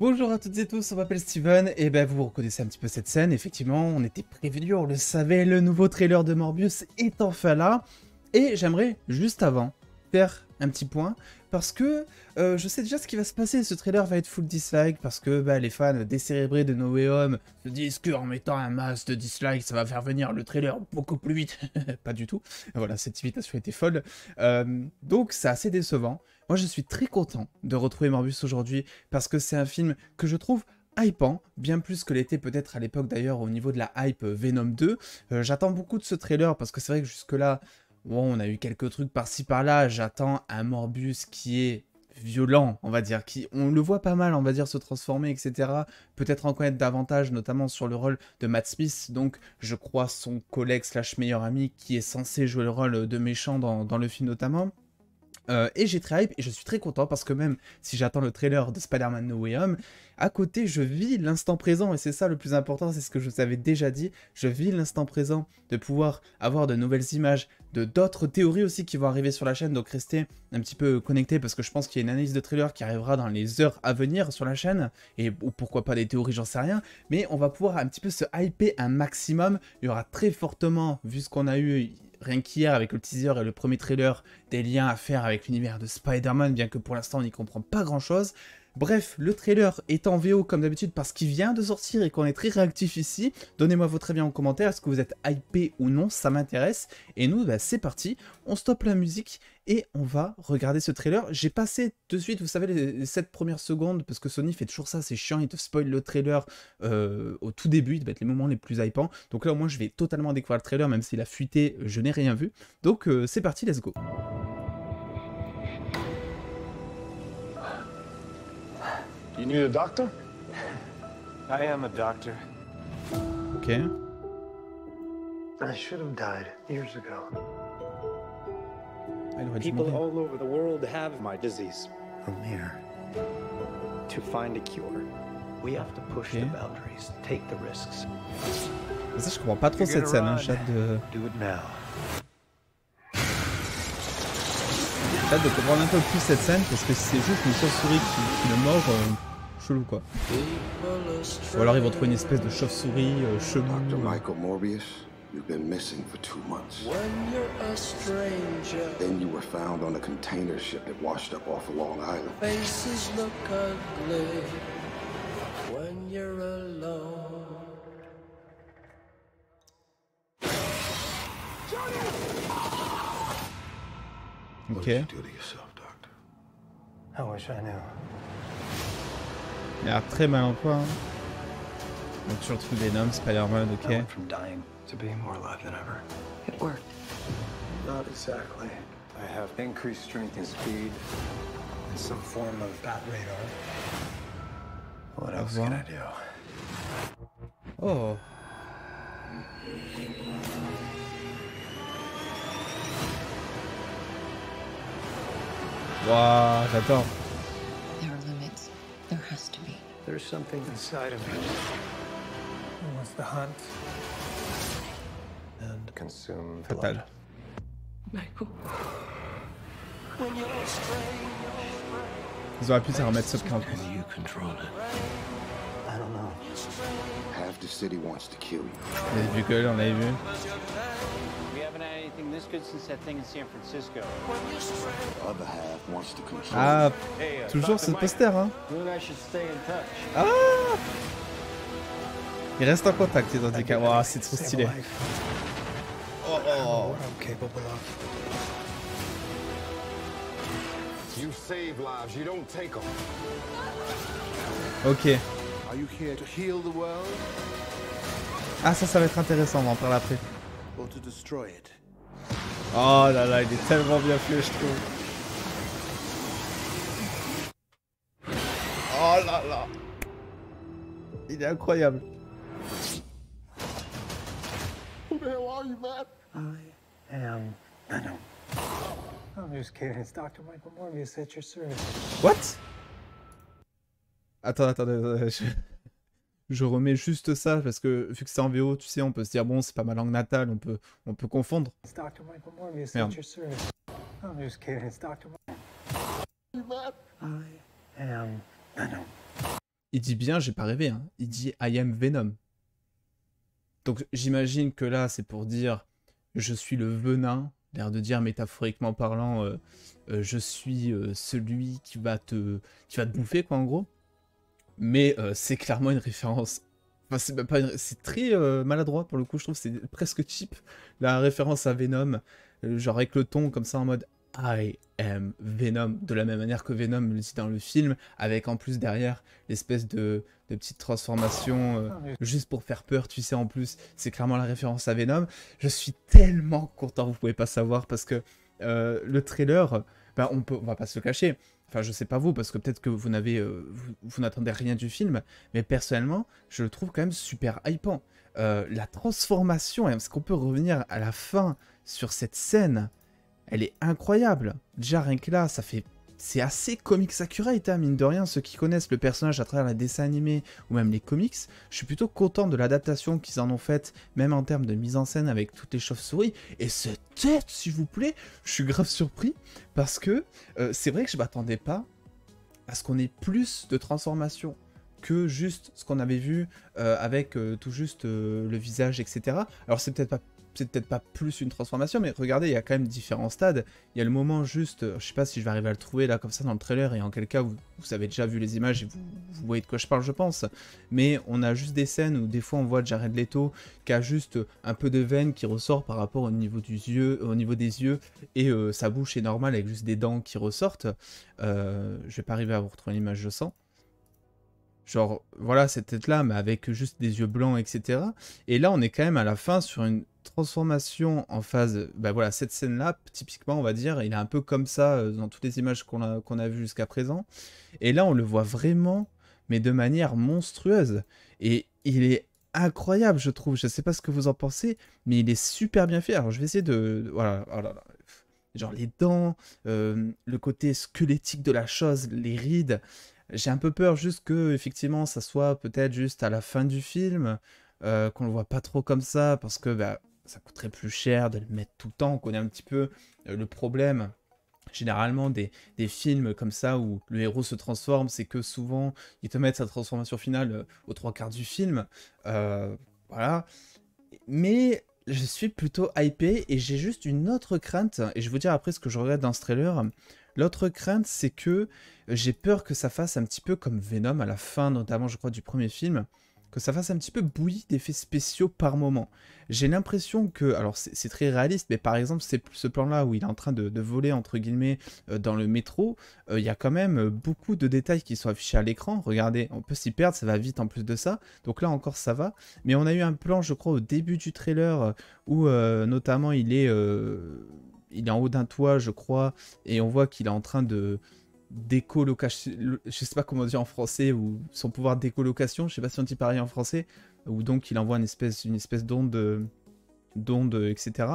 Bonjour à toutes et tous, on m'appelle Steven, et ben vous reconnaissez un petit peu cette scène, effectivement, on était prévenus, on le savait, le nouveau trailer de Morbius est enfin là, et j'aimerais, juste avant, faire un petit point, parce que je sais déjà ce qui va se passer, ce trailer va être full dislike, parce que les fans décérébrés de No Way Home se disent qu'en mettant un masse de dislike, ça va faire venir le trailer beaucoup plus vite, pas du tout, voilà, cette invitation était folle, donc c'est assez décevant. Moi je suis très content de retrouver Morbius aujourd'hui, parce que c'est un film que je trouve hypant, bien plus que l'était peut-être à l'époque d'ailleurs au niveau de la hype Venom 2. J'attends beaucoup de ce trailer, parce que c'est vrai que jusque-là, bon, on a eu quelques trucs par-ci par-là, j'attends un Morbius qui est violent, on va dire, on le voit pas mal, on va dire, se transformer, etc. Peut-être en connaître davantage, notamment sur le rôle de Matt Smith, donc je crois son collègue slash meilleur ami qui est censé jouer le rôle de méchant dans le film notamment. Et j'ai très hype et je suis très content parce que même si j'attends le trailer de Spider-Man No Way Home, à côté je vis l'instant présent et c'est ça le plus important, c'est ce que je vous avais déjà dit, je vis l'instant présent de pouvoir avoir de nouvelles images, de d'autres théories aussi qui vont arriver sur la chaîne, donc restez un petit peu connectés parce que je pense qu'il y a une analyse de trailer qui arrivera dans les heures à venir sur la chaîne, ou pourquoi pas des théories, j'en sais rien, mais on va pouvoir un petit peu se hyper un maximum, il y aura très fortement, vu ce qu'on a eu rien qu'hier avec le teaser et le premier trailer, des liens à faire avec l'univers de Spider-Man, bien que pour l'instant on n'y comprend pas grand chose. Bref, le trailer est en VO comme d'habitude parce qu'il vient de sortir et qu'on est très réactif ici. Donnez-moi votre avis en commentaire, est-ce que vous êtes hypé ou non, ça m'intéresse. Et nous, c'est parti, on stoppe la musique et on va regarder ce trailer. J'ai passé de suite, vous savez, les 7 premières secondes, parce que Sony fait toujours ça, c'est chiant, ils te spoilent le trailer au tout début, il va être les moments les plus hypants. Donc là, au moins, je vais totalement découvrir le trailer, même s'il a fuité, je n'ai rien vu. Donc c'est parti, let's go. You need a doctor? I am a doctor. Ok. I should have died years ago. Ah, il aurait dû People mourir. all over the world have my disease. Amir. To find a cure, we have to push Okay. the boundaries, take the risks. Ça, je comprends pas trop cette scène, hein. J'ai hâte de comprendre un peu plus cette scène, parce que si c'est juste une chauve-souris qui le mord, chelou quoi. Ou alors ils vont trouver une espèce de chauve-souris chelou. Dr. Michael Morbius, you've been missing for 2 months. Then you were found on a container ship that washed up off of Long Island. Faces look ugly when you're alone. What Ok. did you do to yourself, Doctor? I wish I knew. Il a l'air très mal en point. Hein. Donc sur le truc Venom, Spider-Man, I ok. went from dying to being more alive than ever. It worked. Not exactly. I have increased strength and speed, and some form of bat radar. What else can I do? Oh. Waouh, j'adore. There are limits. There has to be. There's something inside of me that wants to hunt and consume Fatal. blood. Michael. Ils auraient pu se remettre ce camp. Can you control it? I don't know. Half the city wants to kill you. Les buggles, on l'avait vu. We haven't had anything this good since that thing in San Francisco. The other half wants to control Ah, you. toujours ce poster, hein. You and I should stay in touch. Ah! Ils restent en contact, les handicapés. Waouh, c'est trop stylé. Oh, oh. What I'm capable of. You save lives, you don't take them. Ok. Are you here to heal the world Ah, ça va être intéressant, on va en parler après. or to destroy it? Oh là là, il est tellement bien fait, je trouve. Oh là là. Il est incroyable. Who the hell are you, Matt? I am Venom. I'm just kidding. It's Dr. Michael Morbius at your service. What? Attendez, je remets juste ça parce que vu que c'est en VO, tu sais, on peut se dire bon, c'est pas ma langue natale, on peut confondre. It's Dr. Michael Morbius Merde. at your service. I'm just kidding. It's Dr. Michael. You, Matt? I am Venom. il dit bien, j'ai pas rêvé, hein, il dit I am Venom. Donc j'imagine que là, c'est pour dire je suis le venin, l'air de dire métaphoriquement parlant, je suis celui qui va te bouffer, quoi, en gros. Mais c'est clairement une référence. Enfin, c'est même pas c'est très maladroit pour le coup, je trouve, c'est presque cheap, la référence à Venom, genre avec le ton comme ça en mode I am Venom, de la même manière que Venom le dit dans le film, avec en plus derrière l'espèce de petite transformation juste pour faire peur, tu sais, en plus, c'est clairement la référence à Venom. Je suis tellement content, vous pouvez pas savoir, parce que le trailer, bah, on va pas se le cacher. Enfin, je sais pas vous, parce que peut-être que vous n'attendez rien du film, mais personnellement, je le trouve quand même super hypant. La transformation, est-ce qu'on peut revenir à la fin sur cette scène? Elle est incroyable. Déjà, rien que là, c'est assez comics accurate, hein, mine de rien. Ceux qui connaissent le personnage à travers les dessins animés ou même les comics, je suis plutôt content de l'adaptation qu'ils en ont faite, même en termes de mise en scène avec toutes les chauves-souris. Et cette tête, s'il vous plaît, je suis grave surpris parce que c'est vrai que je m'attendais pas à ce qu'on ait plus de transformations que juste ce qu'on avait vu avec tout juste le visage, etc. Alors c'est peut-être pas plus une transformation, mais regardez, il y a quand même différents stades. Il y a le moment juste, je sais pas si je vais arriver à le trouver là comme ça dans le trailer, et en quel cas vous avez déjà vu les images et vous voyez de quoi je parle, je pense. Mais on a juste des scènes où des fois on voit Jared Leto qui a juste un peu de veine qui ressort par rapport au niveau des yeux, et sa bouche est normale avec juste des dents qui ressortent. Je vais pas arriver à vous retrouver l'image, je sens. Genre, voilà, cette tête-là, mais avec juste des yeux blancs, etc. Et là, on est quand même à la fin sur une transformation en phase... Bah voilà, cette scène-là, typiquement, on va dire, il est un peu comme ça dans toutes les images qu'on a vues jusqu'à présent. Et là, on le voit vraiment, mais de manière monstrueuse. Et il est incroyable, je trouve. Je sais pas ce que vous en pensez, mais il est super bien fait. Alors, je vais essayer de... Voilà, oh là là. Genre les dents, le côté squelettique de la chose, les rides... J'ai un peu peur juste que, effectivement, ça soit peut-être juste à la fin du film, qu'on le voit pas trop comme ça, parce que bah, ça coûterait plus cher de le mettre tout le temps. On connaît un petit peu le problème, généralement, des films comme ça, où le héros se transforme, c'est que souvent, ils te mettent sa transformation finale aux 3/4 du film. Voilà. Mais je suis plutôt hypé, et j'ai juste une autre crainte, et je vais vous dire après ce que je regrette dans ce trailer. L'autre crainte, c'est que j'ai peur que ça fasse un petit peu comme Venom à la fin, notamment, je crois, du premier film, que ça fasse un petit peu bouillie d'effets spéciaux par moment. J'ai l'impression que, alors c'est très réaliste, mais par exemple, ce plan-là où il est en train de voler, entre guillemets, dans le métro, il y a quand même beaucoup de détails qui sont affichés à l'écran. Regardez, on peut s'y perdre, ça va vite en plus de ça. Donc là encore, ça va. Mais on a eu un plan, je crois, au début du trailer, où notamment il est en haut d'un toit, je crois, et on voit qu'il est en train de d'écolocation, je sais pas comment dire en français, ou son pouvoir d'écolocation, je sais pas si on dit pareil en français, ou donc il envoie une espèce d'onde, etc.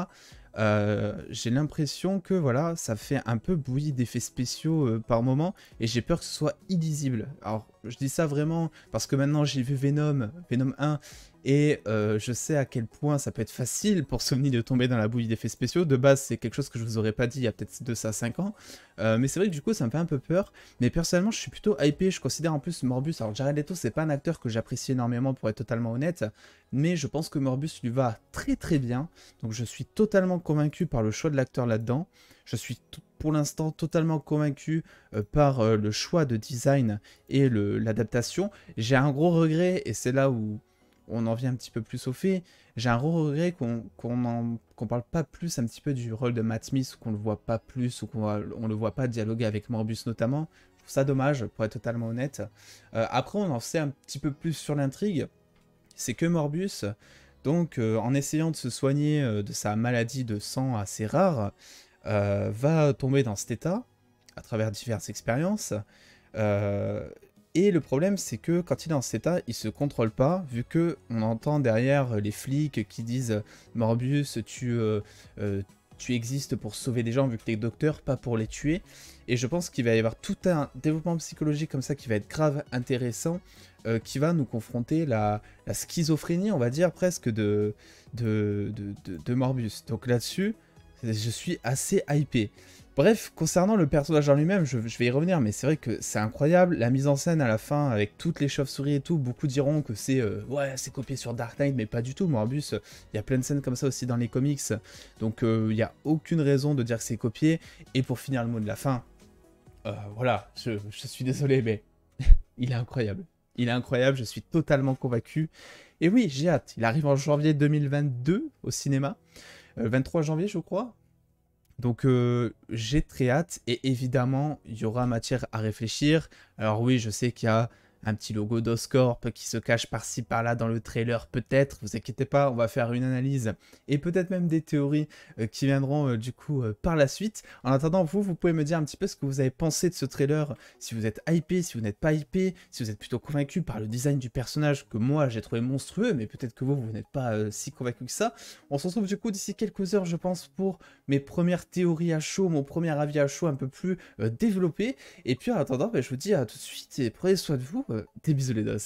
J'ai l'impression que voilà, ça fait un peu bouillie d'effets spéciaux par moment, et j'ai peur que ce soit illisible. Alors je dis ça vraiment parce que maintenant j'ai vu Venom 1, et je sais à quel point ça peut être facile pour Sony de tomber dans la bouillie d'effets spéciaux. De base, c'est quelque chose que je vous aurais pas dit il y a peut-être de ça 5 ans. Mais c'est vrai que du coup, ça me fait un peu peur. Mais personnellement, je suis plutôt hypé. Je considère en plus Morbius. Alors, Jared Leto, c'est pas un acteur que j'apprécie énormément, pour être totalement honnête. Mais je pense que Morbius lui va très très bien. Donc, je suis totalement convaincu par le choix de l'acteur là-dedans. Je suis pour l'instant totalement convaincu par le choix de design et l'adaptation. J'ai un gros regret, et c'est là où on en vient un petit peu plus au fait. J'ai un gros regret qu'on parle pas plus un petit peu du rôle de Matt Smith, qu'on le voit pas plus, ou on le voit pas dialoguer avec Morbius notamment. Je trouve ça dommage, pour être totalement honnête. Après, on en sait un petit peu plus sur l'intrigue. C'est que Morbius, donc en essayant de se soigner de sa maladie de sang assez rare, va tomber dans cet état à travers diverses expériences. Et le problème, c'est que quand il est dans cet état, il se contrôle pas, vu que on entend derrière les flics qui disent « Morbius, tu existes pour sauver des gens, vu que tu es docteur, pas pour les tuer ». Et je pense qu'il va y avoir tout un développement psychologique comme ça qui va être grave intéressant, qui va nous confronter la schizophrénie, on va dire, presque de Morbius. Donc là-dessus, Je suis assez hypé. Bref, concernant le personnage en lui-même, je vais y revenir, mais c'est vrai que c'est incroyable. La mise en scène à la fin, avec toutes les chauves-souris et tout, beaucoup diront que c'est ouais, c'est copié sur Dark Knight, mais pas du tout. Morbius, il y a plein de scènes comme ça aussi dans les comics, donc il n'y a aucune raison de dire que c'est copié. Et pour finir le mot de la fin, voilà, je suis désolé, mais il est incroyable. Il est incroyable, je suis totalement convaincu. Et oui, j'ai hâte. Il arrive en janvier 2022 au cinéma, 23 janvier je crois. Donc j'ai très hâte et évidemment il y aura matière à réfléchir. Alors oui, je sais qu'il y a un petit logo d'Oscorp qui se cache par-ci par-là dans le trailer peut-être, vous inquiétez pas, on va faire une analyse et peut-être même des théories qui viendront du coup par la suite. En attendant, vous pouvez me dire un petit peu ce que vous avez pensé de ce trailer, si vous êtes hypé, si vous n'êtes pas hypé, si vous êtes plutôt convaincu par le design du personnage que moi j'ai trouvé monstrueux, mais peut-être que vous n'êtes pas si convaincu que ça. On se retrouve du coup d'ici quelques heures je pense pour mes premières théories à chaud, mon premier avis à chaud un peu plus développé. Et puis en attendant, je vous dis à tout de suite et prenez soin de vous. Des bisous les dos.